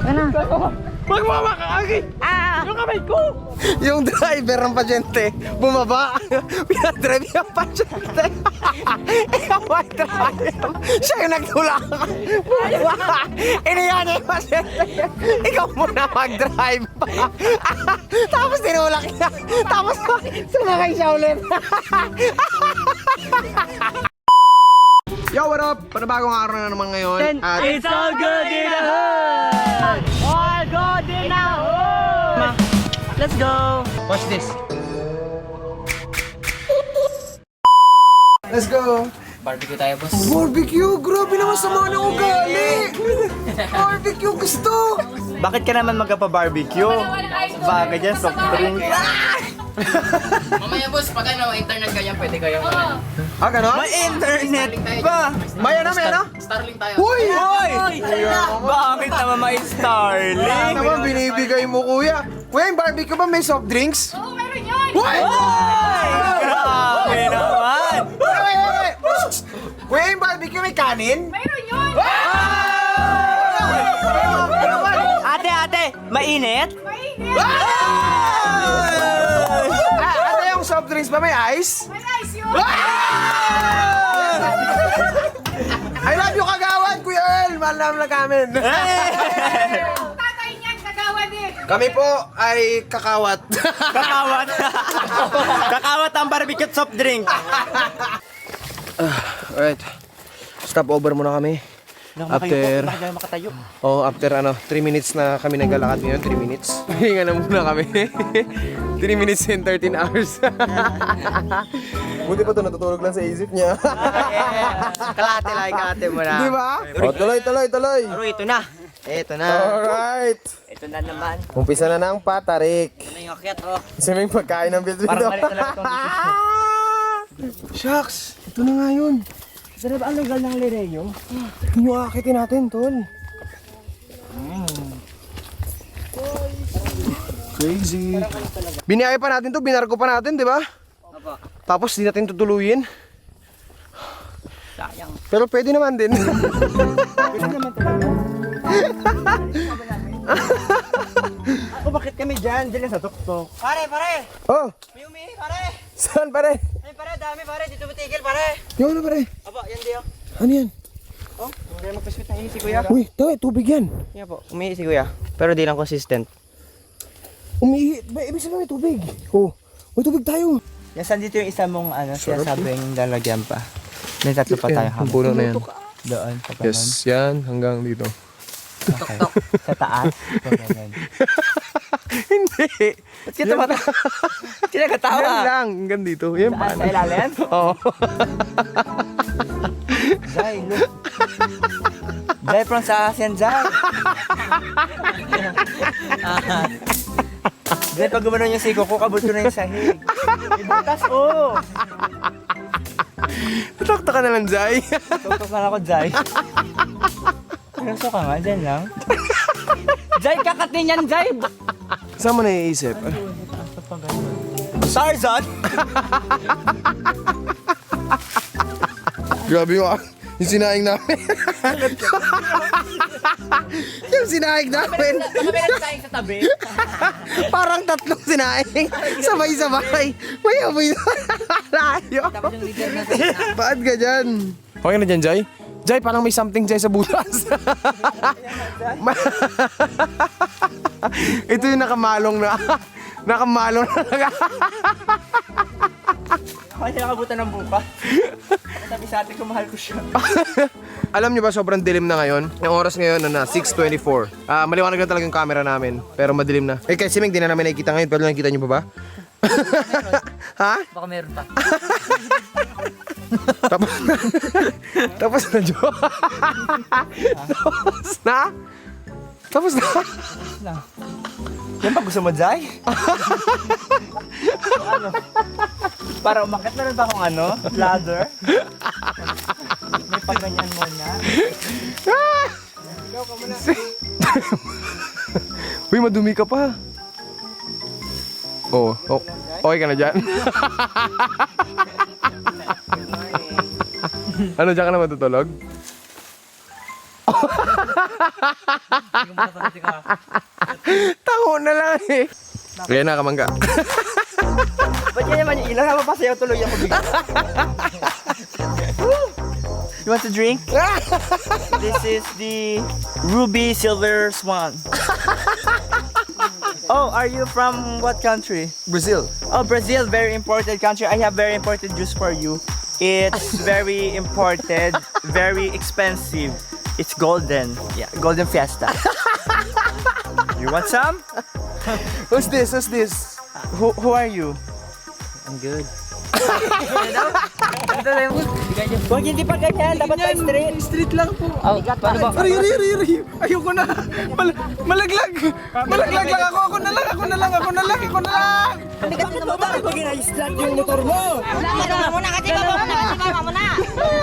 Ano? Magmama ka, Agi! Yung kamay ko! Yung driver ng pasyente, bumaba. Pinadrive yung pasyente. Ikaw ay driver. Siya yung nagtulak. Bumaba. Iniyan yung pasyente. Ikaw muna mag-drive pa. Tapos tinulak niya. Tapos sumakay siya ulit. Yo, what up? Panabagong araw na naman ngayon. At It's all good in the hood! All good in the hood! Let's go! Watch this. let's go. Barbecue tayo, boss. Barbecue! Grabe naman sa mga ng ugali! Barbecue gusto! Bakit ka naman magpa-barbecue? Bagay dyan, soft drink. Mamaya, boss, pag ano, internet kaya, pwede kaya. Ah, gano'n? May internet pa! May ano, may ano? Starlink tayo. Uy! Hoy! Bakit naman may Wala Starlink? naman, binibigay mo kuya. Kuya, yung barbecue ba may soft drinks? Oo, meron yun! Uy! Grabe naman! Wait! Kuya, yung barbecue may kanin? Meron yun! Ate, mainit? Mainit! Ano yung soft drinks ba may ice? May rice yun! I love you kagawad, Kuya Earl! Mahal naman lang kami. Tatay niyan, kagawa din! Kami po ay kakawat. Kakawat! Kakawat ang barbecue at soft drink. Alright. Stop over muna kami. After, makatayo. after 3 minutes na kami naglalakad ngayon, 3 minutes. Hinga na muna kami. 3 minutes and 13 hours. Buti pa ito, natutulog lang sa isip niya. Kalate mo na. Di ba? Tuloy. Pero ito na. Ito na. Alright. Ito na naman. Umpisa na ng patarik. Ito na yung akyat, oh. Isa may pagkain ng bildo. Parang mali talaga itong Shucks! Ito na nga yun. Sarap ang legal ng Lireyo. Yung akitin natin, tol. Crazy. Biniyaya pa natin to, binarko pa natin, di ba? Opo. Tapos di natin tutuluyin. Sayang. Pero pwede naman din. Pwede naman talaga. Ako, bakit kami dyan? Diyan sa tuktok. Pare! Oh, May umihi, pare! saan pare? Ay, pare, dami pare. Dito matigil, pare. Yung ano pare? Aba, yan diyo. Ano yan? Oh, hindi magpaswit na si kuya. Uy, tubig yan. Yan po, umihi si kuya. Pero di lang consistent. Umihi. Ba, ibig sabihin may tubig. Oh, may tubig tayo. Yan, saan dito yung isa mong sinasabing lalagyan pa? May tatlo pa tayo Yung puno na yan. Doon, sa kanan. Yes, yan. Hanggang dito. Okay. Sa taas. Sa kanan. Hindi. Ba't ka tumatawa? Sino katawa? Yan lang. Hanggang dito. Yan Saan? paano? Sa ilalim? Oo. Jai, look. Jai from sa ASEAN, Jai. Jai, pag gumanon yung siko ko, kabot ko na yung sahig. Ibutas, oh. Tatakta ka na lang, Jai. Tutok na ako, Jai. Seryoso ka nga, dyan lang. Jai, kakatin yan, Jai. Saan mo naiisip? Tarzan. Grabe yung sinaing namin. Yung sinaing namin. Kami nagsaing sa tabi. Parang tatlong sinaing. Sabay-sabay. May amoy na. Layo. Tapos yung leader natin. Baad ka dyan? Okay na dyan, Jai? Jai, parang may something Jai sa butas. Ito yung nakamalong na. Nakamalong na. Ako siya nakabutan ng buka. Sabi sa atin kung mahal ko siya. Alam niyo ba, sobrang dilim na ngayon. Yung oras ngayon na 6:24. Maliwanag na talaga yung camera namin. Pero madilim na. Eh, kasi Ming, di na namin nakikita ngayon. Pero nakikita niyo pa ba? Ha? Baka meron pa. Tapos na. Tapos na, Jo. Tapos na. Tapos na. Yan pa gusto mo, Jai? Ano? Para umakit na rin ba akong ladder? May pagganyan mo na. Ikaw ka muna. Uy, madumi ka pa. Oh, okay ka na dyan? Ano, dyan ka na matutulog? Tango na lang eh. Kaya na, kamangga. Ba't yan naman yung ilaw? Napapasayaw tuloy ako bigla. You want to drink? This is the Ruby Silver Swan. Oh, are you from what country? Brazil. Oh, Brazil, very important country. I have very important juice for you. It's very imported, very expensive. It's golden. Yeah, golden fiesta. You want some? Who's this? Who's this? Who are you? I'm good. Huwag hindi pa ganyan, dapat pa straight. Street lang po. Oh, paano ba? Ari. Ayoko na. Malaglag. Malaglag lang ako. Ako na lang. Bakit mo ba gina-start yung motor mo? Wala mo na kasi baba mo na.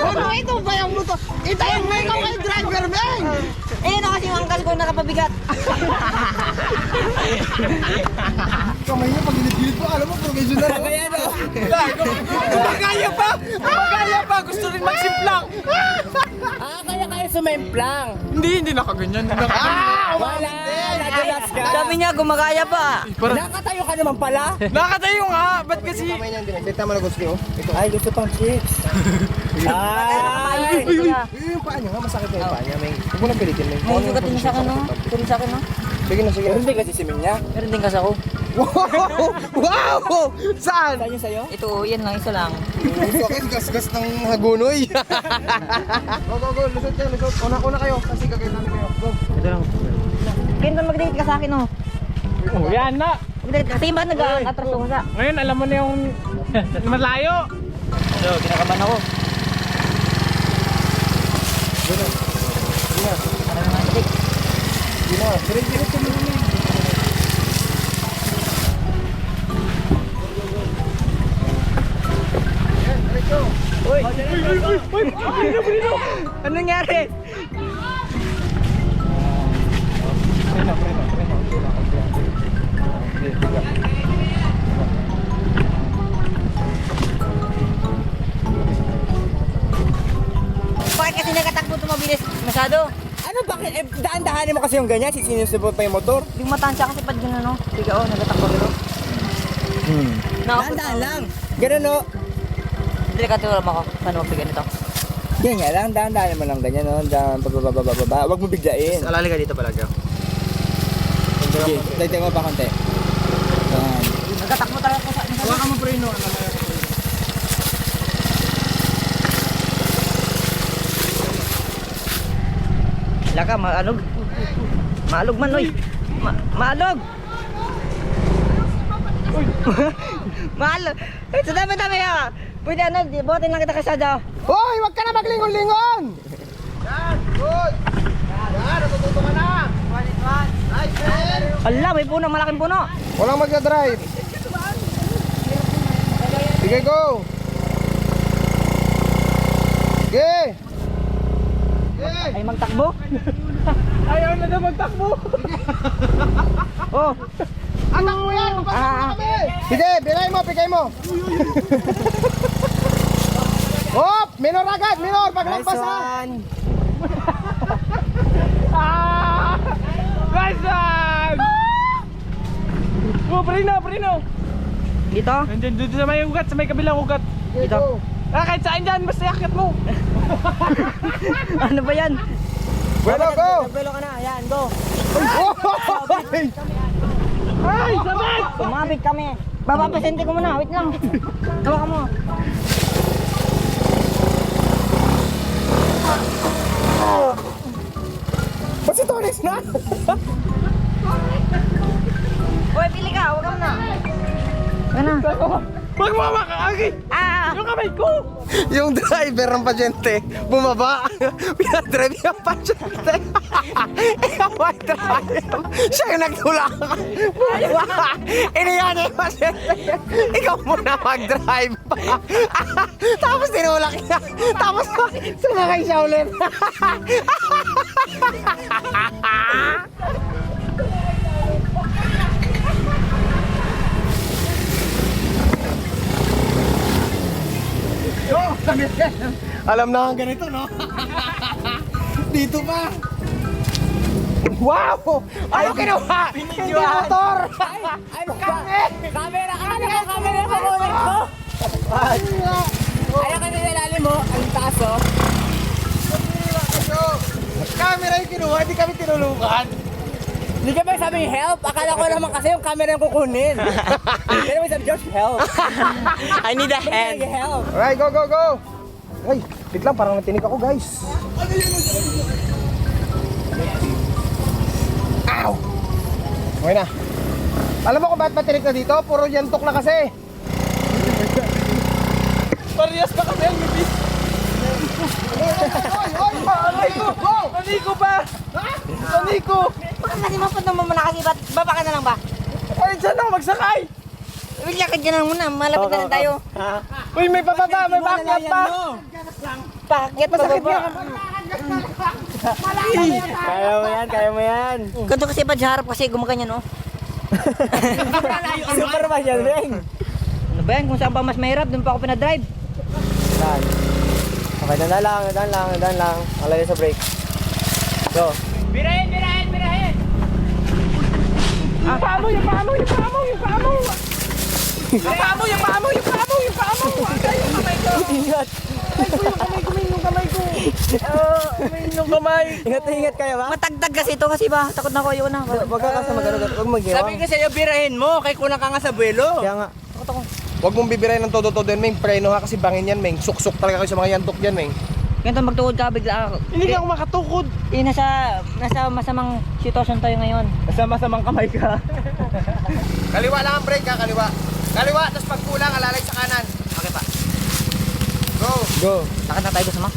Ano ito ba yung motor? Ito yung may ikaw kay driver, Ben! Eh, ano kasi yung angkas ko nakapabigat. Kamay niya, pag ginit-ginit po, alam mo, professional. Kaya no? Magaya pa. Gusto rin magsimplang. Kaya sumemplang. Hindi nakaganyan. Wala, nadulas ka. Sabi niya, gumagaya pa. Nakatayo ka naman pala. Nakatayo nga. Ba't kasi? Kamay niyan din. Tama na gusto ko. Ito. Ay, gusto pang chicks. Ay! Yung paa niya nga, masakit na yung paa niya. Huwag mo na pilitin. May Sugat din sa akin, no? Sugat sa akin, no? Sige na. Hindi kasi simin niya. Meron din kasi ako. Wow! Saan? Saan yung sa'yo? Ito, yan lang, isa lang. Gusto ko gas-gas ng hagunoy. Go. Lusot. Una kayo. Kasi kagayaan kayo. Go. Kaya mag-date ka sa akin, no? Oh, yan na. Mag-date ka. Kasi ba nag-atras ko sa? Ngayon, alam mo na yung malayo. So, kinakabahan ako. Anong nangyari? Bakit kasi nagkatakbo ito mabilis? Masyado? Ano bakit? Eh, daan-dahanin mo kasi yung ganyan, sisinusubot pa yung motor. Yung matansya kasi pag gano'n, no? Sige, oh, nagatakbo ito. Daan-dahan lang. Ganun no. Hindi ka tulad ako. Paano mabigan ito? Ganyan lang, daan-dahanin mo lang ganyan no. Daan, bababa. Huwag mo biglain. Alali ka dito palagi. Sige, dagdag mo pa konti. Yan. Nagatakbo talaga ko sa... Hawakan mo preno. Wala ka, maalog. Maalog man, oy. Maalog! Maalog! Eh, sa dami-dami ah! Pwede ano, buhatin lang kita kasada. Hoy, wag ka na maglingon-lingon! Natututo ka na! Ala, may puno, malaking puno. Walang magdadrive. Sige, go! Sige! Ay, magtakbo. Ayaw na daw magtakbo. Oh, Anak mo yan! Sige, bigay mo! Hop! Minor agad! Minor! Paglampas ha! Nice one! Oh, Prino. dito. Nandiyan dito sa may ugat, sa may kabilang ugat. Dito. Kahit saan dyan, basta yakit mo. Ano ba yan? Bueno, go! Nagbelo ka na, yan, go. Ay, sabit! Sumabit kami. Babapasente ko muna, wait lang. Tawa ka mo. Ba't si Tonis na? Uy, pili ka, huwag ka muna. Ano? Wag mo makakagi! Ah! Yung kamay ko! Yung driver ng pasyente, bumaba. Pinadrive yung pasyente. Ikaw ay drive. Siya yung nagtulakan. Bumaba. Iniyan yung pasyente. Ikaw muna mag-drive pa. Tapos tinulak niya. Tapos sumakay siya ulit. Alam na ang ganito, no? Dito pa. Wow! Ano ginawa? Hindi motor! Camera ko kunin ko. Ayaw kasi sa ilalim mo, ang taas oh. Camera yung kinuha, hindi kami tinulungan. Hindi ka ba sabi help? Akala ko naman kasi yung camera yung kukunin. Pero may sabi just help. I need a hand. Help. Alright, go, go, go! Ay, wait lang, parang natinig ako guys. Ow! Okay na. Alam mo kung bakit matinig na dito? Puro yantok na kasi. Parehas pa kami ang bibis. Paniko pa! Paniko! Bakit kasi mapunta mo muna kasi baba ka na lang ba? Ay, dyan ako magsakay! Lakad ka na muna, malapit na lang tayo. Uy, may pababa, may backyard pa! Paakyat pa baba. Kaya mo yan. Ganito kasi ba harap kasi gumaganyan, no? Superman yan, Beng. Ano ba yan? Kung saan pa mas mahirap, doon pa ako pinadrive. Okay, dandan lang. Alay sa brake. Go. Birahin! Yung paa mo! Yung paa mo! Yung paa mo! Yung paa mo! Yung paa mo! Ay, yung kamay ko! Ingat. Ay, ko yung kamay ko! Yung kamay ko! Yung kamay! Ingat kayo ba? Matagdag kasi ito kasi ba? Takot na ako, ayoko na. Wag ka kasi wag mag-iwang. Sabi ko sa'yo, birahin mo. Kay kulang ka nga sa buwelo. Kaya nga. Huwag mong bibirayin ng todo-todo yan, Meng. Preno ha, kasi bangin yan, Meng. Suksok talaga kayo sa mga yantok dyan, Meng. Ganito magtuhod ka, bigla ako. Hindi ka ako makatukod! Nasa masamang sitwasyon tayo ngayon. Masama-samang kamay ka. Kaliwa lang ang brake ha, kaliwa. Kaliwa, tapos pag kulang, alalay sa kanan. Okay pa. Go! Go. Lakad na tayo, gusto mo?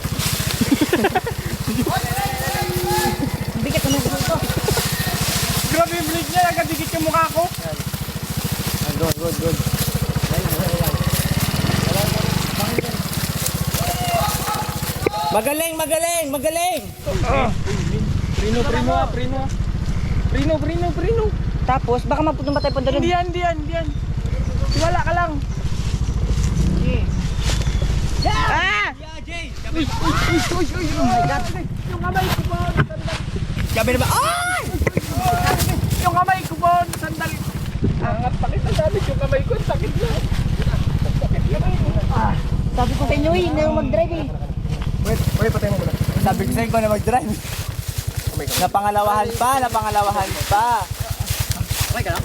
Bigat naman ito. Grabe yung blade niya! Nagkadikit yung mukha ko! Good. Magaling! Prino! Tapos, baka maputumba tayo punta doon. Hindi yan! Wala ka lang! Ah! Yung kamay ko po! Sabi na ba? Ay! Yung kamay ko po! Sandali! Angat pa kita sabi yung kamay ko! Sakit na! Sabi ko sa inyo, hindi ako mag-drive eh. Wait, patay mo muna. Sabi ko sa'yo ko na mag-drive. Napangalawahan pa. Okay ka na?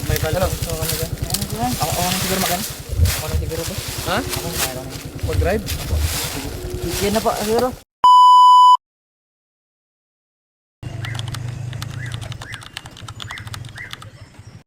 May bala. Ako na siguro magan. Ha? Mag-drive? Yan na po, siguro.